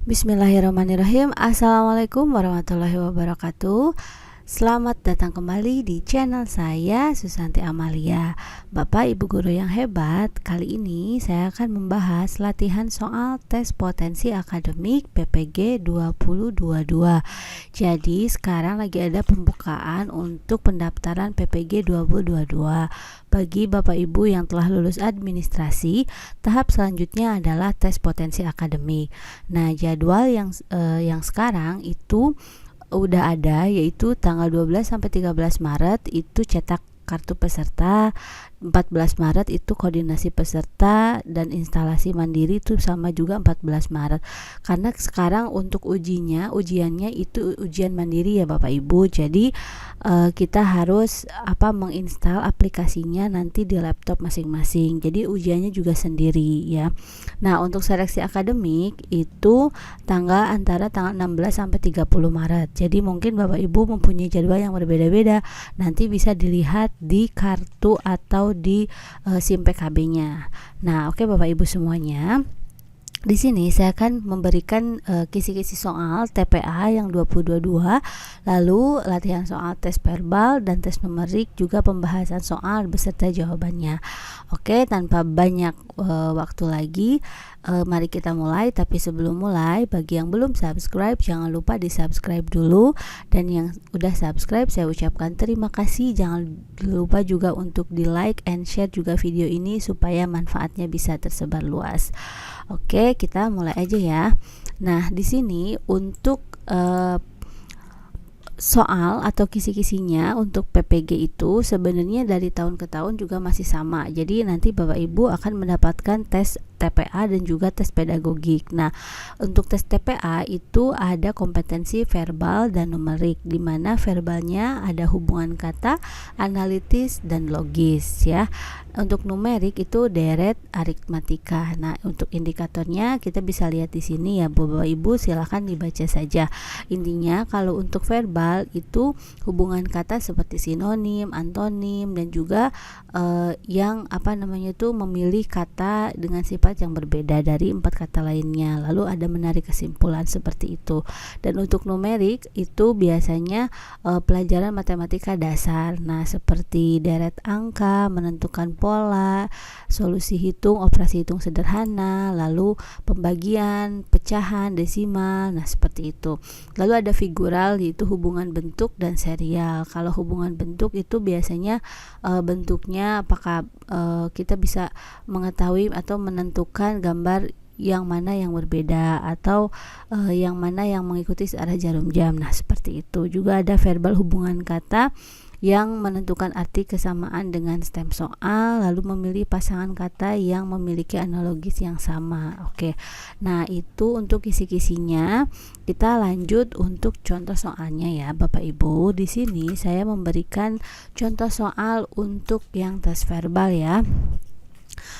Bismillahirrahmanirrahim. Assalamualaikum warahmatullahi wabarakatuh. Selamat datang kembali di channel saya, Susanti Amalia. Bapak Ibu guru yang hebat, kali ini saya akan membahas latihan soal tes potensi akademik PPG 2022. Jadi sekarang lagi ada pembukaan untuk pendaftaran PPG 2022. Bagi Bapak Ibu yang telah lulus administrasi, tahap selanjutnya adalah tes potensi akademik. Nah, jadwal yang sekarang itu udah ada, yaitu tanggal 12 sampai 13 Maret itu cetak kartu peserta, 14 Maret itu koordinasi peserta, dan instalasi mandiri itu sama juga 14 Maret. Karena sekarang untuk ujiannya itu ujian mandiri ya Bapak Ibu. Jadi kita harus menginstal aplikasinya nanti di laptop masing-masing. Jadi ujiannya juga sendiri ya. Nah, untuk seleksi akademik itu antara tanggal 16 sampai 30 Maret. Jadi mungkin Bapak Ibu mempunyai jadwal yang berbeda-beda. Nanti bisa dilihat di kartu atau di SIM PKB-nya. Nah, oke Bapak Ibu semuanya. Di sini saya akan memberikan kisi-kisi soal TPA yang 2022, lalu latihan soal tes verbal dan tes numerik, juga pembahasan soal beserta jawabannya. Oke, tanpa banyak waktu lagi, mari kita mulai. Tapi sebelum mulai, bagi yang belum subscribe, jangan lupa di subscribe dulu, dan yang udah subscribe saya ucapkan terima kasih. Jangan lupa juga untuk di like and share juga video ini supaya manfaatnya bisa tersebar luas. Oke, kita mulai aja ya. Nah, di sini untuk soal atau kisi-kisinya untuk PPG itu sebenarnya dari tahun ke tahun juga masih sama. Jadi nanti Bapak Ibu akan mendapatkan tes TPA dan juga tes pedagogik. Nah, untuk tes TPA itu ada kompetensi verbal dan numerik, di mana verbalnya ada hubungan kata, analitis, dan logis ya. Untuk numerik itu deret, aritmatika. Nah, untuk indikatornya kita bisa lihat di sini ya Bapak Ibu, silahkan dibaca saja. Intinya kalau untuk verbal itu hubungan kata seperti sinonim, antonim, dan juga yang memilih kata dengan sifat yang berbeda dari 4 kata lainnya, lalu ada menarik kesimpulan seperti itu. Dan untuk numerik itu biasanya pelajaran matematika dasar, nah seperti deret angka, menentukan pola, solusi hitung, operasi hitung sederhana, lalu pembagian, pecahan, desimal, nah seperti itu. Lalu ada figural, yaitu hubungan bentuk dan serial. Kalau hubungan bentuk itu biasanya bentuknya apakah kita bisa mengetahui atau menentukan gambar yang mana yang berbeda atau yang mana yang mengikuti searah jarum jam. Nah, seperti itu. Juga ada verbal hubungan kata yang menentukan arti kesamaan dengan stem soal, lalu memilih pasangan kata yang memiliki analogis yang sama. Oke. Nah, itu untuk kisi-kisinya. Kita lanjut untuk contoh soalnya ya, Bapak Ibu. Di sini saya memberikan contoh soal untuk yang tes verbal ya.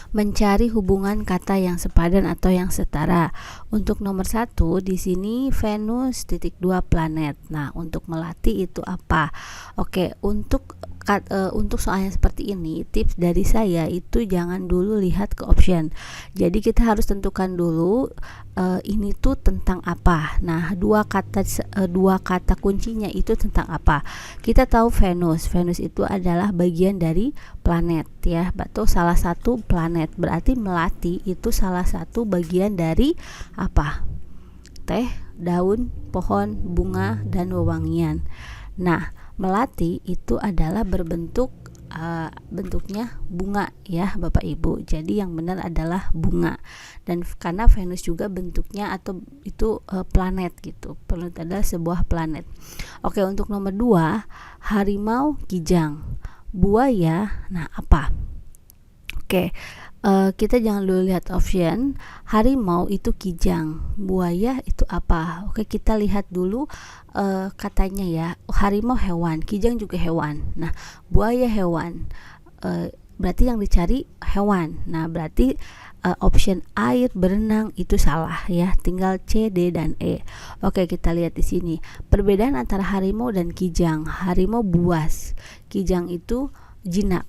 Mencari hubungan kata yang sepadan atau yang setara. Untuk nomor 1 di sini Venus titik 2 planet. Nah, untuk melati itu apa? Oke, untuk soalnya seperti ini, tips dari saya itu jangan dulu lihat ke option. Jadi kita harus tentukan dulu ini tuh tentang apa. Nah, dua kata kuncinya itu tentang apa. Kita tahu Venus itu adalah bagian dari planet ya, atau salah satu planet. Berarti melati itu salah satu bagian dari apa? Teh, daun, pohon, bunga, dan wewangian. Nah, melati itu adalah bentuknya bunga ya Bapak Ibu. Jadi yang benar adalah bunga. Dan karena Venus juga bentuknya atau itu planet gitu. Planet adalah sebuah planet. Oke, untuk nomor 2, harimau, kijang, buaya. Nah, apa? Oke, kita jangan dulu lihat option. Harimau itu kijang, buaya itu apa? Oke, kita lihat dulu katanya ya. Harimau hewan, kijang juga hewan. Nah, buaya hewan. Berarti yang dicari hewan. Nah, berarti option air, berenang itu salah ya. Tinggal C, D, dan E. Oke, kita lihat di sini. Perbedaan antara harimau dan kijang. Harimau buas, kijang itu jinak.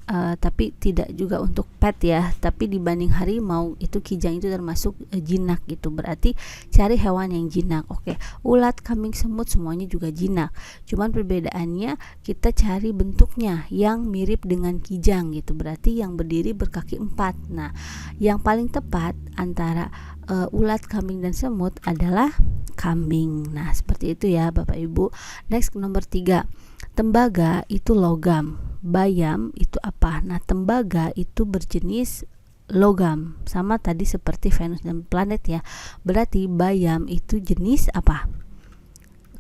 tapi tidak juga untuk pet ya, tapi dibanding harimau itu kijang itu termasuk jinak gitu, berarti cari hewan yang jinak. Oke, ulat, kambing, semut semuanya juga jinak, cuman perbedaannya kita cari bentuknya yang mirip dengan kijang gitu, berarti yang berdiri berkaki 4. Nah, yang paling tepat antara ulat, kambing, dan semut adalah kambing. Nah, seperti itu ya Bapak Ibu. Next, nomor 3, tembaga itu logam, bayam itu apa? Nah, tembaga itu berjenis logam, sama tadi seperti Venus dan planet ya. Berarti bayam itu jenis apa?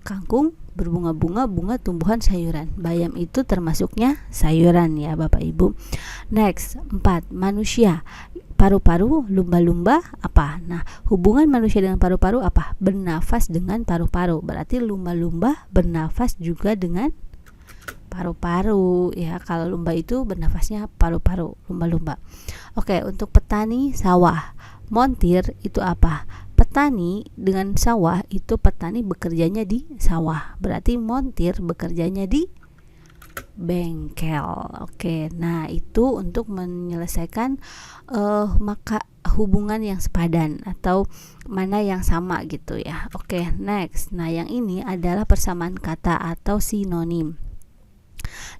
Kangkung, berbunga-bunga, bunga, tumbuhan, sayuran. Bayam itu termasuknya sayuran ya Bapak Ibu. Next, 4, manusia. Paru-paru, lumba-lumba apa? Nah, hubungan manusia dengan paru-paru apa? Bernafas dengan paru-paru. Berarti lumba-lumba bernafas juga dengan paru-paru ya. Kalau lumba itu bernafasnya paru-paru, lumba-lumba. Oke, untuk petani sawah, montir itu apa? Petani dengan sawah itu petani bekerjanya di sawah, berarti montir bekerjanya di bengkel. Oke, nah itu untuk menyelesaikan maka hubungan yang sepadan atau mana yang sama gitu ya. Oke, next. Nah, yang ini adalah persamaan kata atau sinonim.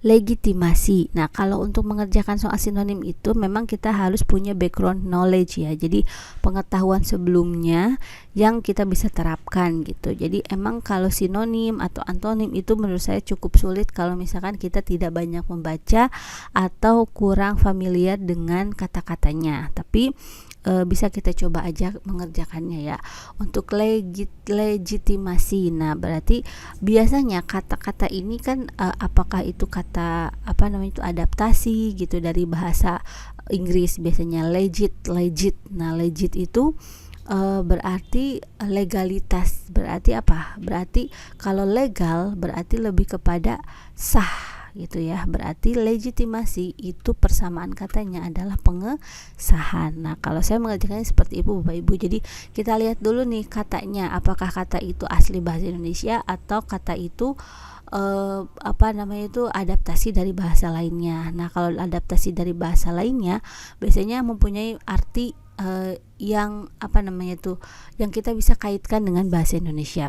Legitimasi. Nah, kalau untuk mengerjakan soal sinonim itu memang kita harus punya background knowledge ya. Jadi pengetahuan sebelumnya yang kita bisa terapkan gitu. Jadi emang kalau sinonim atau antonim itu menurut saya cukup sulit kalau misalkan kita tidak banyak membaca atau kurang familiar dengan kata-katanya. Tapi bisa kita coba aja mengerjakannya ya. Untuk legitimasi, nah berarti biasanya kata-kata ini kan apakah itu kata itu adaptasi gitu dari bahasa Inggris, biasanya legit. Nah, legit itu berarti legalitas. Berarti apa? Berarti kalau legal berarti lebih kepada sah gitu ya. Berarti legitimasi itu persamaan katanya adalah pengesahan. Nah, kalau saya mengerjakannya seperti itu Bapak Ibu. Jadi kita lihat dulu nih katanya, apakah kata itu asli bahasa Indonesia atau kata itu itu adaptasi dari bahasa lainnya. Nah, kalau adaptasi dari bahasa lainnya biasanya mempunyai arti yang yang kita bisa kaitkan dengan bahasa Indonesia.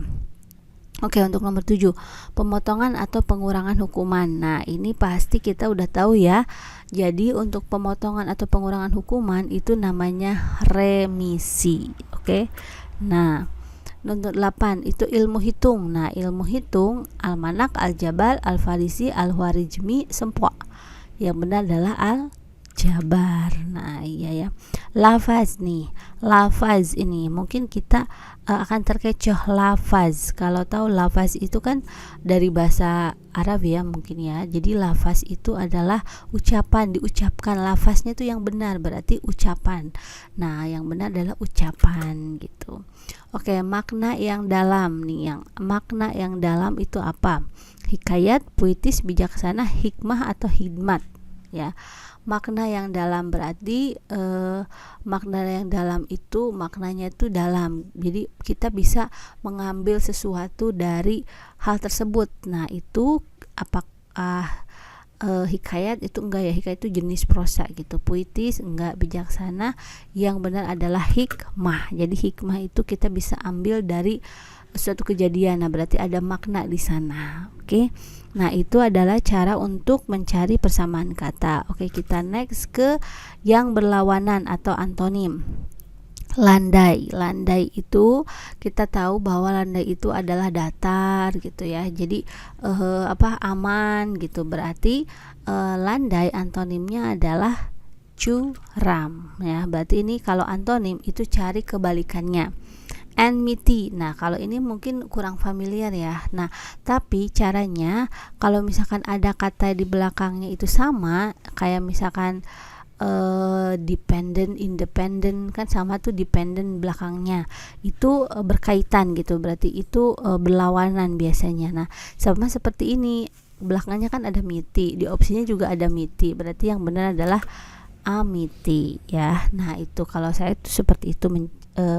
Oke, untuk nomor 7, pemotongan atau pengurangan hukuman. Nah, ini pasti kita udah tahu ya. Jadi untuk pemotongan atau pengurangan hukuman itu namanya remisi. Oke. Nah, nomor 8 itu ilmu hitung. Nah, ilmu hitung almanak, aljabar, alfarisi, alwarizmi, sempoa. Yang benar adalah aljabar. Nah, iya ya. Lafaz nih. Lafaz ini mungkin kita akan terkecoh lafaz. Kalau tahu lafaz itu kan dari bahasa Arab ya mungkin ya. Jadi lafaz itu adalah ucapan, diucapkan. Lafaznya itu yang benar berarti ucapan. Nah, yang benar adalah ucapan gitu. Oke, makna yang dalam nih. Yang makna yang dalam itu apa? Hikayat, puitis, bijaksana, hikmah atau hikmat ya. Makna yang dalam berarti makna yang dalam itu maknanya itu dalam. Jadi kita bisa mengambil sesuatu dari hal tersebut. Nah, itu apakah hikayat itu enggak ya? Hikayat itu jenis prosa gitu. Puitis enggak, bijaksana. Yang benar adalah hikmah. Jadi hikmah itu kita bisa ambil dari suatu kejadian. Nah, berarti ada makna di sana. Oke. Nah, itu adalah cara untuk mencari persamaan kata. Oke, kita next ke yang berlawanan atau antonim. Landai. Landai itu kita tahu bahwa landai itu adalah datar gitu ya. Jadi aman gitu. Berarti landai antonimnya adalah curam ya. Berarti ini kalau antonim itu cari kebalikannya. Enmity. Nah, kalau ini mungkin kurang familiar ya. Nah, tapi caranya kalau misalkan ada kata di belakangnya itu sama, kayak misalkan dependent, independent kan sama tuh, dependent belakangnya itu berkaitan gitu. Berarti itu berlawanan biasanya. Nah, sama seperti ini belakangnya kan ada miti, di opsinya juga ada miti. Berarti yang benar adalah amiti ya. Nah, itu kalau saya itu seperti itu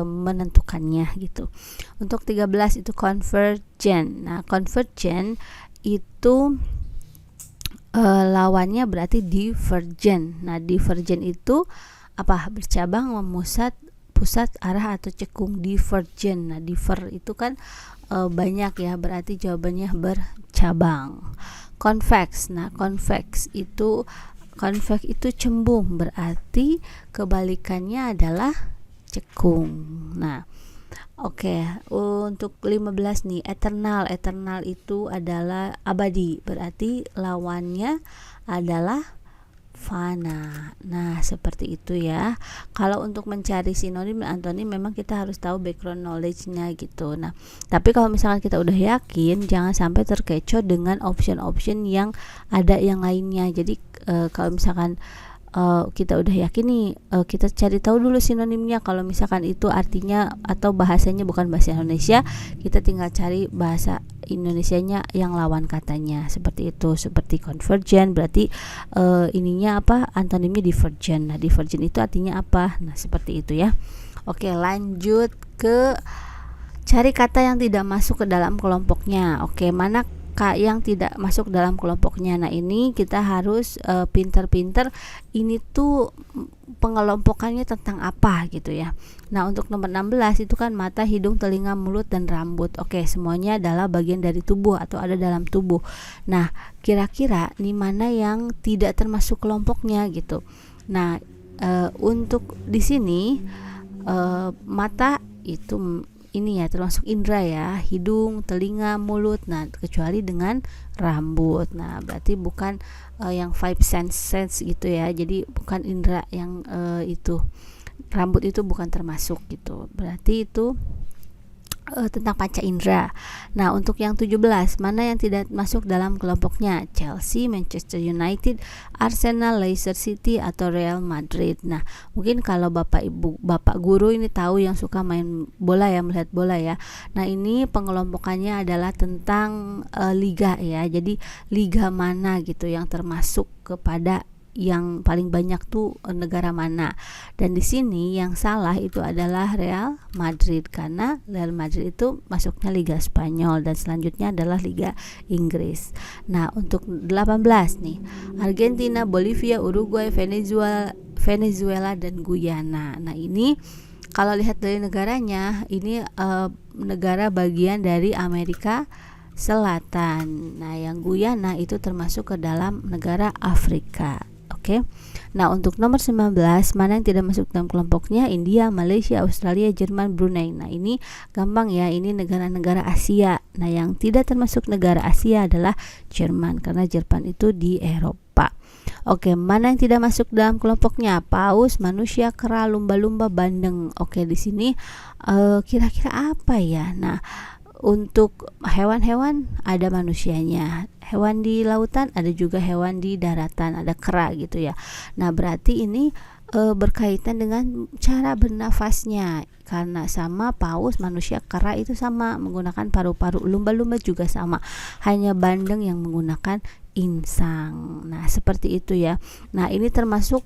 menentukannya gitu. Untuk 13 itu convergent. Nah, convergent itu lawannya berarti divergen. Nah, divergen itu apa? Bercabang, memusat, pusat, arah atau cekung. Divergen. Nah, diver itu kan banyak ya, berarti jawabannya bercabang. Convex. Nah, convex itu cembung, berarti kebalikannya adalah cekung. Nah, oke, untuk 15 nih, eternal. Eternal itu adalah abadi, berarti lawannya adalah fana. Nah, seperti itu ya. Kalau untuk mencari sinonim dan antonim memang kita harus tahu background knowledge-nya gitu. Nah, tapi kalau misalkan kita udah yakin, jangan sampai terkecoh dengan option-option yang ada yang lainnya. Jadi kalau misalkan kita udah yakin nih, kita cari tahu dulu sinonimnya. Kalau misalkan itu artinya atau bahasanya bukan bahasa Indonesia, kita tinggal cari bahasa Indonesianya yang lawan katanya, seperti itu. Seperti convergent berarti ininya apa, antonimnya divergent. Nah, divergent itu artinya apa? Nah, seperti itu ya. Oke, lanjut ke cari kata yang tidak masuk ke dalam kelompoknya. Oke, mana yang tidak masuk dalam kelompoknya. Nah, ini kita harus pinter-pinter ini tuh pengelompokannya tentang apa gitu ya. Nah, untuk nomor 16 itu kan mata, hidung, telinga, mulut, dan rambut. Oke, semuanya adalah bagian dari tubuh atau ada dalam tubuh. Nah, kira-kira nih mana yang tidak termasuk kelompoknya gitu. Nah, untuk di sini mata itu ini ya termasuk indera ya, hidung, telinga, mulut. Nah, kecuali dengan rambut. Nah, berarti bukan yang five sense gitu ya. Jadi bukan indera yang itu. Rambut itu bukan termasuk gitu. Berarti itu tentang panca indera. Nah, untuk yang 17, mana yang tidak masuk dalam kelompoknya? Chelsea, Manchester United, Arsenal, Leicester City, atau Real Madrid. Nah, mungkin kalau Bapak Ibu, Bapak guru ini tahu yang suka main bola ya, melihat bola ya. Nah, ini pengelompokannya adalah tentang liga ya. Jadi liga mana gitu yang termasuk kepada yang paling banyak tuh negara mana. Dan di sini yang salah itu adalah Real Madrid, karena Real Madrid itu masuknya Liga Spanyol dan selanjutnya adalah Liga Inggris. Nah, untuk 18 nih, Argentina, Bolivia, Uruguay, Venezuela dan Guyana. Nah, ini kalau lihat dari negaranya, ini negara bagian dari Amerika Selatan. Nah, yang Guyana itu termasuk ke dalam negara Afrika. Oke. Nah, untuk nomor 19, mana yang tidak masuk dalam kelompoknya? India, Malaysia, Australia, Jerman, Brunei. Nah, ini gampang ya, ini negara-negara Asia. Nah, yang tidak termasuk negara Asia adalah Jerman, karena Jerman itu di Eropa. Oke, mana yang tidak masuk dalam kelompoknya? Paus, manusia, kera, lumba-lumba, bandeng. Oke, di sini kira-kira apa ya? Nah, untuk hewan-hewan ada manusianya, hewan di lautan ada juga hewan di daratan, ada kera gitu ya. Nah, berarti ini berkaitan dengan cara bernafasnya, karena sama paus, manusia, kera itu sama menggunakan paru-paru, lumba-lumba juga sama, hanya bandeng yang menggunakan insang. Nah, seperti itu ya. Nah, ini termasuk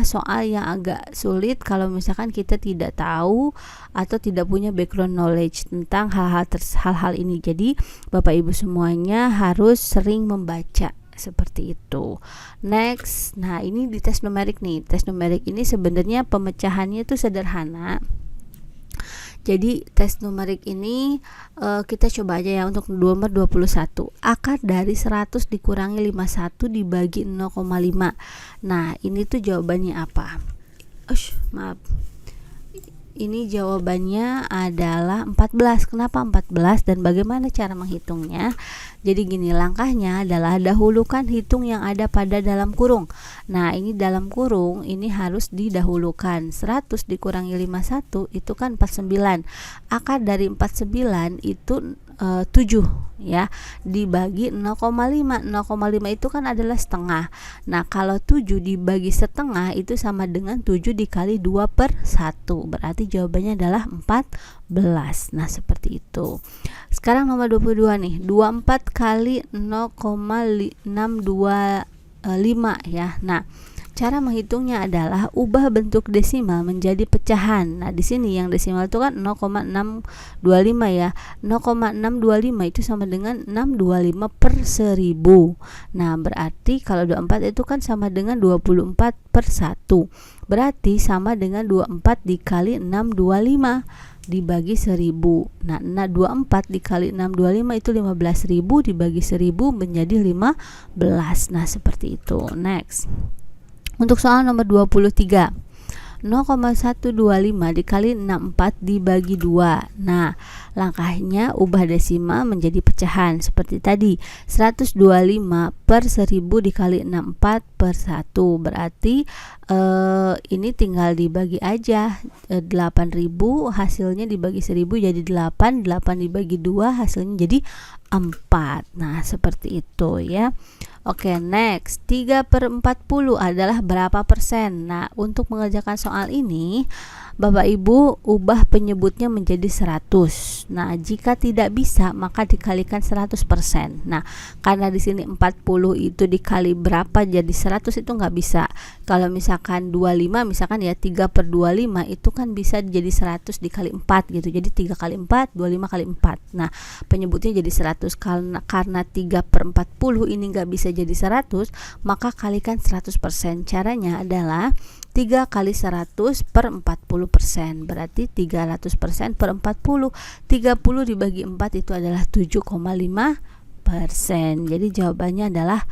soal yang agak sulit kalau misalkan kita tidak tahu atau tidak punya background knowledge tentang hal-hal ini. Jadi Bapak Ibu semuanya harus sering membaca seperti itu. Next, nah ini di tes numerik nih. Tes numerik ini sebenarnya pemecahannya itu sederhana. Jadi tes numerik ini kita coba aja ya untuk nomor 21. Akar dari 100 dikurangi 51 dibagi 0,5. Nah, ini tuh jawabannya apa? Maaf. Ini jawabannya adalah 14. Kenapa 14 dan bagaimana cara menghitungnya? Jadi gini, langkahnya adalah dahulukan hitung yang ada pada dalam kurung. Nah, ini dalam kurung ini harus didahulukan. 100 dikurangi 51 itu kan 49. Akar dari 49 itu 7 ya, dibagi 0,5. 0,5 itu kan adalah setengah. Nah, kalau 7 dibagi setengah itu sama dengan 7 dikali 2/1. Berarti jawabannya adalah 14. Nah, seperti itu. Sekarang nomor 22 nih. 24 kali 0,625 ya. Nah, Cara menghitungnya adalah ubah bentuk desimal menjadi pecahan. Nah, di sini yang desimal itu kan 0,625 ya. 0,625 itu sama dengan 625 per 1000. Nah, berarti kalau 24 itu kan sama dengan 24 per 1. Berarti sama dengan 24 dikali 625 dibagi 1000. Nah, 24 dikali 625 itu 15.000 dibagi 1000 menjadi 15. Nah, seperti itu. Next. Untuk soal nomor 23, 0,125 dikali 64 dibagi 2. Nah, langkahnya ubah desimal menjadi pecahan seperti tadi. 125 per 1000 dikali 64 per 1. Berarti ini tinggal dibagi aja. 8.000 hasilnya dibagi 1000 jadi 8. 8 dibagi 2 hasilnya jadi 4. Nah, seperti itu ya. Oke, next. 3 per 40 adalah berapa persen? Nah, untuk mengerjakan soal ini, Bapak Ibu ubah penyebutnya menjadi 100. Nah, jika tidak bisa, maka dikalikan 100%. Nah, karena di sini 40 itu dikali berapa jadi 100 itu nggak bisa. Kalau misalkan 25, misalkan ya 3 per 25 itu kan bisa jadi 100 dikali 4 gitu. Jadi 3 kali 4, 25 kali 4. Nah, penyebutnya jadi 100. Karena 3 per 40 ini nggak bisa jadi 100, maka kalikan 100%. Caranya adalah 3 kali 100 per 40%, berarti 300% per 40. 30 dibagi 4 itu adalah 7,5%. Jadi jawabannya adalah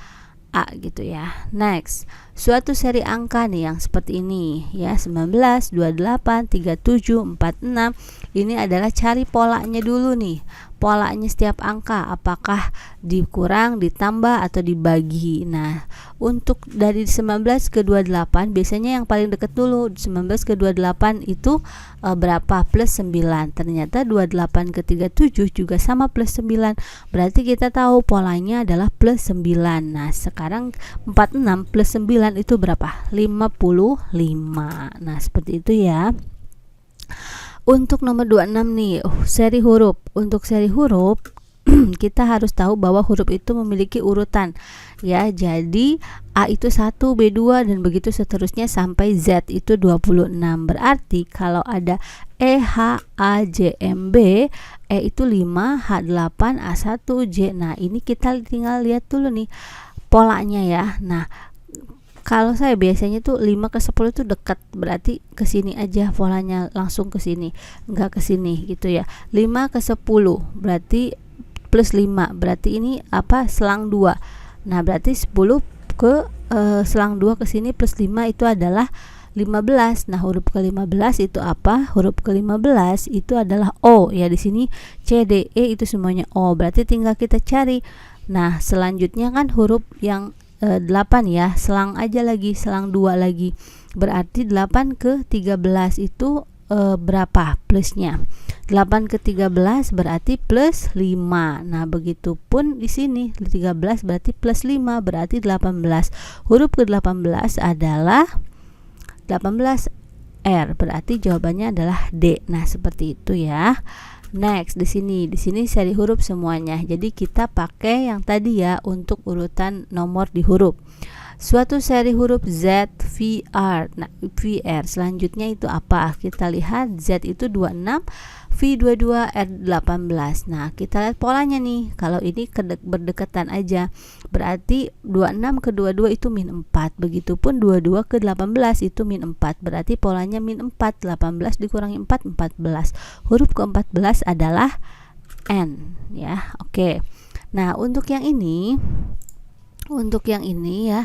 A gitu ya. Next, suatu seri angka nih yang seperti ini ya, 19, 28, 37, 46. Ini adalah cari polanya dulu nih. Polanya setiap angka apakah dikurang, ditambah atau dibagi. Nah, untuk dari 19 ke 28 biasanya yang paling dekat dulu. 19 ke 28 itu berapa? Plus 9. Ternyata 28 ke 37 juga sama plus 9. Berarti kita tahu polanya adalah plus 9. Nah, sekarang 46 plus 9 itu berapa? 55. Nah, seperti itu ya. Untuk nomor 26 nih, seri huruf. Untuk seri huruf kita harus tahu bahwa huruf itu memiliki urutan ya. Jadi A itu 1, B2 dan begitu seterusnya sampai Z itu 26. Berarti kalau ada E, H, A, J, M, B, E itu 5, H8, A1, J. Nah, ini kita tinggal lihat dulu nih polanya ya. Nah, kalau saya biasanya tuh 5 ke 10 itu dekat, berarti ke sini aja polanya, langsung ke sini, enggak ke sini gitu ya. 5 ke 10 berarti plus 5, berarti ini apa? Selang 2. Nah, berarti 10 ke selang 2 ke sini plus 5 itu adalah 15. Nah, huruf ke-15 itu apa? Huruf ke-15 itu adalah O ya. Di sini C, D, E itu semuanya O. Berarti tinggal kita cari. Nah, selanjutnya kan huruf yang 8 ya, selang aja lagi, selang 2 lagi. Berarti 8 ke 13 itu berapa plusnya? 8 ke 13 berarti plus 5. Nah, begitupun di sini 13 berarti plus 5 berarti 18. Huruf ke-18 adalah 18 R, berarti jawabannya adalah D. Nah, seperti itu ya. Next, di sini seri huruf semuanya. Jadi kita pakai yang tadi ya untuk urutan nomor di huruf. Suatu seri huruf Z, V, R. Nah, VR selanjutnya itu apa? Kita lihat Z itu 26, V 22, R 18. Nah, kita lihat polanya nih. Kalau ini berdekatan aja, berarti 26 ke 22 itu min 4. Begitupun 22 ke 18 itu min 4. Berarti polanya min 4. 18 dikurangi 4, 14. Huruf ke-14 adalah N ya. Oke. Nah, untuk yang ini ya,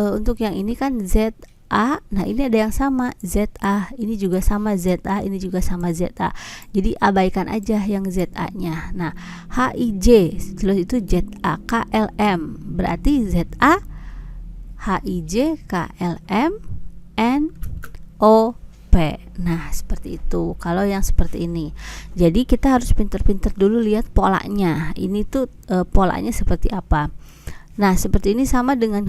untuk yang ini kan ZA. Nah, ini ada yang sama ZA, ini juga sama ZA, ini juga sama ZA. Jadi abaikan aja yang ZA nya. Nah, HIJ setelah itu ZA, KLM berarti ZA, HIJ, KLM, NOP. Nah, seperti itu kalau yang seperti ini. Jadi kita harus pinter-pinter dulu lihat polanya. Ini tuh polanya seperti apa. Nah, seperti ini sama dengan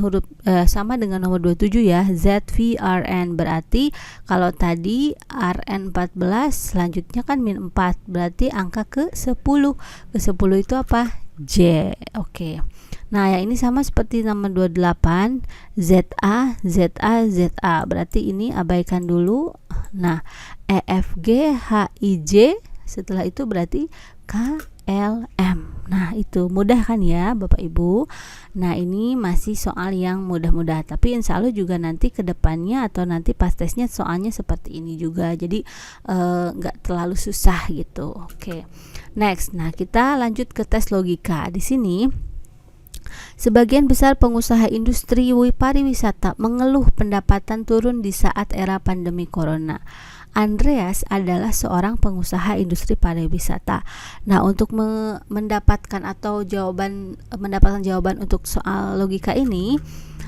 sama dengan nomor 27 ya, ZVRN. Berarti kalau tadi RN 14, selanjutnya kan min 4. Berarti angka ke 10. Ke 10 itu apa? J. Oke. Nah, yang ini sama seperti nomor 28, ZA, ZA, ZA. Berarti ini abaikan dulu. Nah, EFG, HIJ, setelah itu berarti KLM. Nah, itu mudah kan ya Bapak Ibu. Nah, ini masih soal yang mudah-mudah, tapi insya Allah juga nanti ke depannya atau nanti pas tesnya soalnya seperti ini juga. Jadi nggak terlalu susah gitu. Oke. Next. Nah, kita lanjut ke tes logika. Di sini sebagian besar pengusaha industri pariwisata mengeluh pendapatan turun di saat era pandemi corona. Andreas adalah seorang pengusaha industri pariwisata. Nah, untuk mendapatkan jawaban untuk soal logika ini,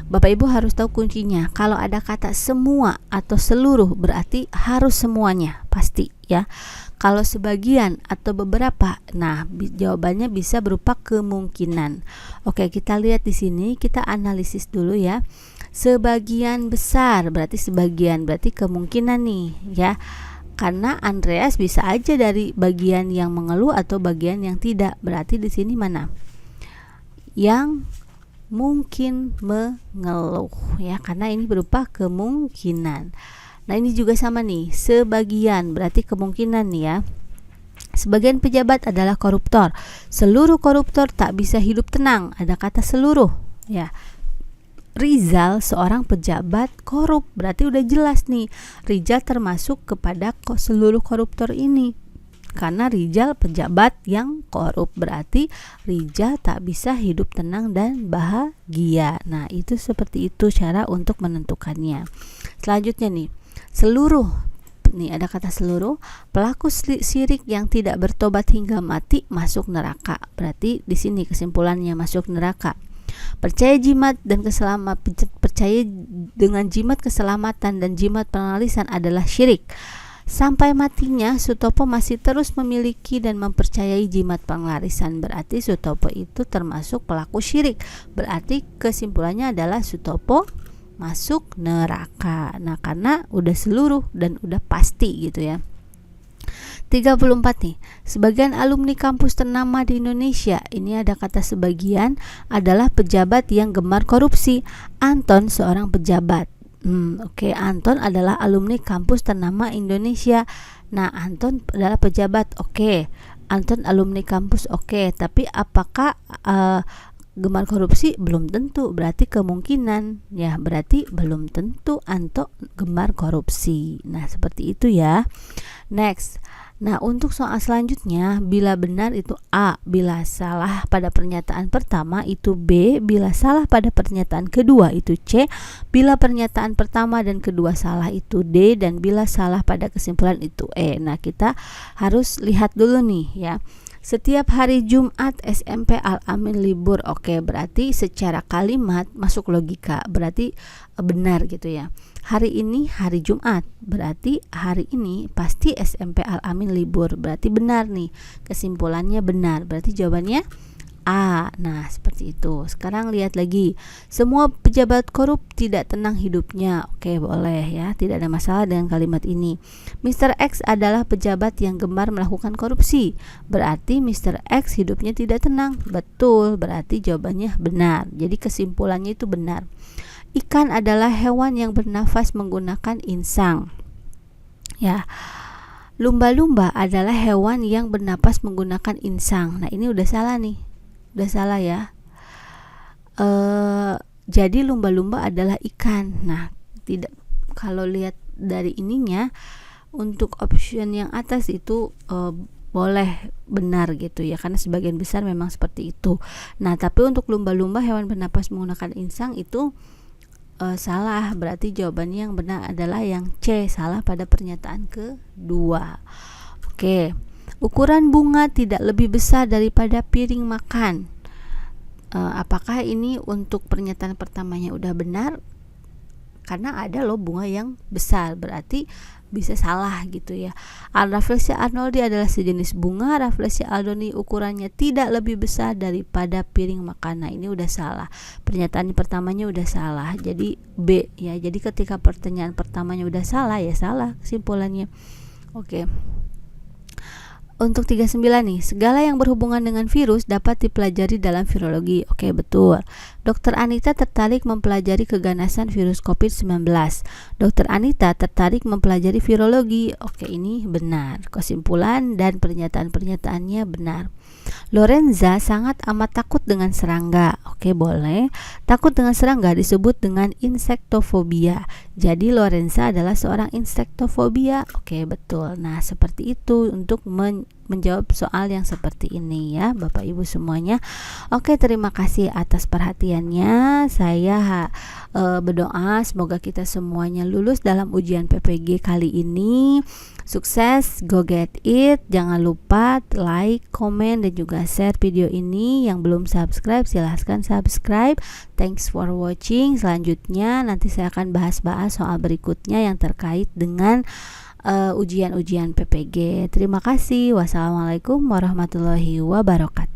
Bapak Ibu harus tahu kuncinya. Kalau ada kata semua atau seluruh berarti harus semuanya, pasti ya. Kalau sebagian atau beberapa, nah jawabannya bisa berupa kemungkinan. Oke, kita lihat di sini, kita analisis dulu ya. Sebagian besar berarti kemungkinan nih ya. Karena Andreas bisa aja dari bagian yang mengeluh atau bagian yang tidak. Berarti di sini mana? Yang mungkin mengeluh ya, karena ini berupa kemungkinan. Nah, ini juga sama nih, sebagian berarti kemungkinan nih ya. Sebagian pejabat adalah koruptor. Seluruh koruptor tak bisa hidup tenang. Ada kata seluruh ya. Rizal seorang pejabat korup, berarti udah jelas nih, Rizal termasuk kepada seluruh koruptor ini. Karena Rizal pejabat yang korup, berarti Rizal tak bisa hidup tenang dan bahagia. Nah, itu seperti itu cara untuk menentukannya. Selanjutnya nih, seluruh, nih ada kata seluruh, pelaku syirik yang tidak bertobat hingga mati masuk neraka. Berarti di sini kesimpulannya masuk neraka. Percaya dengan jimat keselamatan dan jimat penalisan adalah syirik. Sampai matinya Sutopo masih terus memiliki dan mempercayai jimat penglarisan. Berarti Sutopo itu termasuk pelaku syirik. Berarti kesimpulannya adalah Sutopo masuk neraka. Nah, karena udah seluruh dan udah pasti gitu ya. 34 nih. Sebagian alumni kampus ternama di Indonesia, ini ada kata sebagian, adalah pejabat yang gemar korupsi. Anton seorang pejabat. Oke, Anton adalah alumni kampus ternama Indonesia. Nah, Anton adalah pejabat. Oke. Anton alumni kampus. Oke, tapi apakah gemar korupsi? Belum tentu. Berarti kemungkinan ya, berarti belum tentu Anton gemar korupsi. Nah, seperti itu ya. Next. Nah, untuk soal selanjutnya, bila benar itu A, bila salah pada pernyataan pertama itu B, bila salah pada pernyataan kedua itu C, bila pernyataan pertama dan kedua salah itu D, dan bila salah pada kesimpulan itu E. Nah, kita harus lihat dulu nih ya. Setiap hari Jumat SMP Al-Amin libur. Oke, berarti secara kalimat masuk logika, berarti benar gitu ya. Hari ini hari Jumat, berarti hari ini pasti SMP Al-Amin libur. Berarti benar nih, kesimpulannya benar. Berarti jawabannya A. Nah, seperti itu. Sekarang lihat lagi. Semua pejabat korup tidak tenang hidupnya. Oke, boleh ya. Tidak ada masalah dengan kalimat ini. Mr. X adalah pejabat yang gemar melakukan korupsi. Berarti Mr. X hidupnya tidak tenang. Betul, berarti jawabannya benar. Jadi kesimpulannya itu benar. Ikan adalah hewan yang bernafas menggunakan insang. Ya. Lumba-lumba adalah hewan yang bernapas menggunakan insang. Nah, ini udah salah nih. Udah salah ya. Jadi lumba-lumba adalah ikan. Nah, tidak, kalau lihat dari ininya, untuk option yang atas itu boleh benar gitu ya, karena sebagian besar memang seperti itu. Nah, tapi untuk lumba-lumba hewan bernapas menggunakan insang itu salah. Berarti jawabannya yang benar adalah yang C, salah pada pernyataan kedua. Oke. Ukuran bunga tidak lebih besar daripada piring makan. Apakah ini untuk pernyataan pertamanya udah benar? Karena ada loh bunga yang besar, berarti bisa salah gitu ya. Rafflesia arnoldi adalah sejenis bunga. Rafflesia arnoldi ukurannya tidak lebih besar daripada piring makan. Nah, ini udah salah. Pernyataan pertamanya udah salah. Jadi B ya. Jadi ketika pertanyaan pertamanya udah salah ya salah kesimpulannya. Oke. Untuk 39 nih, segala yang berhubungan dengan virus dapat dipelajari dalam virologi. Oke, betul. Dokter Anita tertarik mempelajari keganasan virus COVID-19. Dokter Anita tertarik mempelajari virologi. Oke, ini benar. Kesimpulan dan pernyataan-pernyataannya benar. Lorenza sangat amat takut dengan serangga. Oke, boleh. Takut dengan serangga disebut dengan insektofobia. Jadi Lorenza adalah seorang insektofobia. Oke, betul. Nah, seperti itu untuk menjawab soal yang seperti ini ya, Bapak Ibu semuanya. Oke, terima kasih atas perhatiannya. Saya berdoa semoga kita semuanya lulus dalam ujian PPG kali ini. Sukses, go get it. Jangan lupa like, komen, dan juga share video ini. Yang belum subscribe, silahkan subscribe. Thanks for watching. Selanjutnya nanti saya akan bahas-bahas soal berikutnya yang terkait dengan ujian-ujian PPG. Terima kasih. Wassalamualaikum warahmatullahi wabarakatuh.